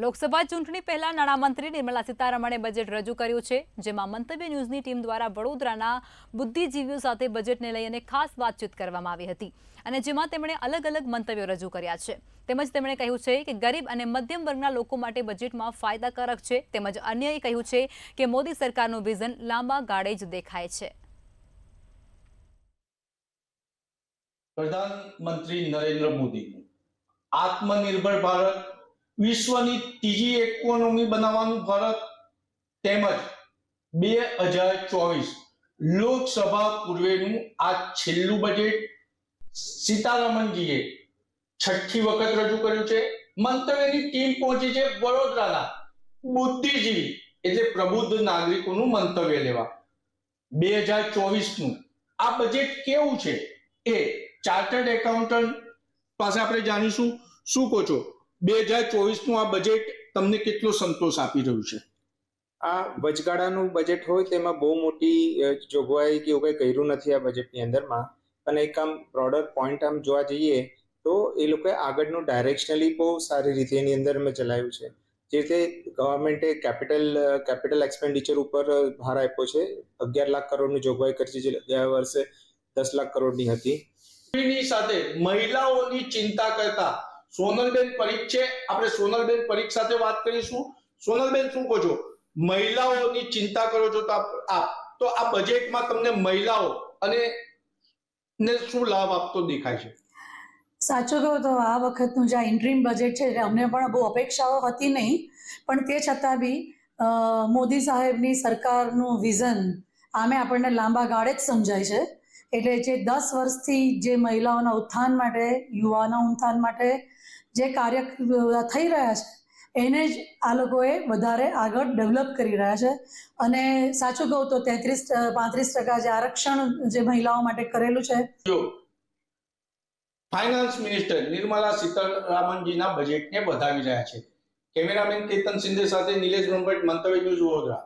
લોકસભા ચૂંટણી પહેલા નાણામંત્રી નિર્મલા સીતારમણે બજેટ રજૂ કર્યું છે, જેમાં મંતવ્ય ન્યૂઝની ટીમ દ્વારા વડોદરાના બુદ્ધિજીવીઓ સાથે બજેટને લઈને ખાસ વાતચીત કરવામાં આવી હતી અને જેમાં તેમણે અલગ અલગ મંતવ્યો રજૂ કર્યા છે. તેમજ તેમણે કહ્યું છે કે ગરીબ અને મધ્યમ વર્ગના લોકો માટે બજેટમાં ફાયદાકારક છે. તેમજ અન્યએ કહ્યું છે કે મોદી સરકારનું વિઝન લાંબા ગાળે જ દેખાય છે. પ્રધાનમંત્રી નરેન્દ્ર મોદીનું આત્મનિર્ભર ભારત, વિશ્વની ત્રીજી ઇકોનોમી બનાવવાનું ભારત તેમજ 2024 લોકસભા પૂર્વેનું આ છેલ્લું બજેટ સીતારમણજીએ છઠ્ઠી વખત રજૂ કર્યું છે. મંતવ્યની ટીમ પહોંચી છે વડોદરાના બુદ્ધિજીવી એટલે પ્રબુદ્ધ નાગરિકોનું મંતવ્ય લેવા. 2024નું આ બજેટ કેવું છે એ ચાર્ટર્ડ એકાઉન્ટન્ટ પાસે આપણે જાણીશું. શું કહો છો, 2024નું આ બજેટ તમને કેટલો સંતોષ આપી રહ્યું છે? આ વચગાળાનું બજેટ હોય તેમાં બહુ મોટી જોગવાઈ કે એવું કંઈ કર્યું નથી આ બજેટની અંદરમાં. અને એક આમ બ્રોડર પોઈન્ટ આમ જોવા જઈએ તો એ લોકોએ આગળનું ડાયરેક્શનલી બહુ સારી રીતે એની અંદર મેં ચલાવ્યું છે. જે રીતે ગવર્મેન્ટે કેપિટલ એક્સપેન્ડિચર ઉપર ભાર આપ્યો છે. 11 લાખ કરોડની જોગવાઈ કરી છે, જે ગયા વર્ષે 10 લાખ કરોડની હતી. ની સાથે મહિલાઓની ચિંતા કરતા સોનલબેન પરીખ છે. આપણે સોનલબેન પરીખ સાથે વાત કરીશું. સોનલબેન, શું કહો છો, મહિલાઓની ચિંતા કરો છો તો આ બજેટમાં તમને મહિલાઓ અને ને શું લાભ આપતો દેખાય છે? સાચું કહું તો આ વખતનું જે ઇન્ટ્રીમ બજેટ છે અમને પણ બહુ અપેક્ષાઓ હતી નહીં, પણ તે છતાં બી મોદી સાહેબની સરકારનું વિઝન આમે આપણને લાંબા ગાળે જ સમજાય છે. એટલે જે 10 વર્ષથી જે મહિલાઓના ઉત્થાન માટે, યુવાના ઉત્થાન માટે જે કાર્ય થઈ રહ્યા છે એને જ આ લોકોએ વધારે આગળ ડેવલપ કરી રહ્યા છે. અને સાચું કહું તો 33-35% જે આરક્ષણ જે મહિલાઓ માટે કરેલું છે. જો ફાઇનાન્સ મિનિસ્ટર નિર્મલા સીતારમણજીના બજેટને વધાવી રહ્યા છે. કેમેરામેન કેતન સિંધે સાથે નિલેશ બ્રહ્મભટ્ટ, મંતવ્ય ન્યૂઝ, વડોદરા.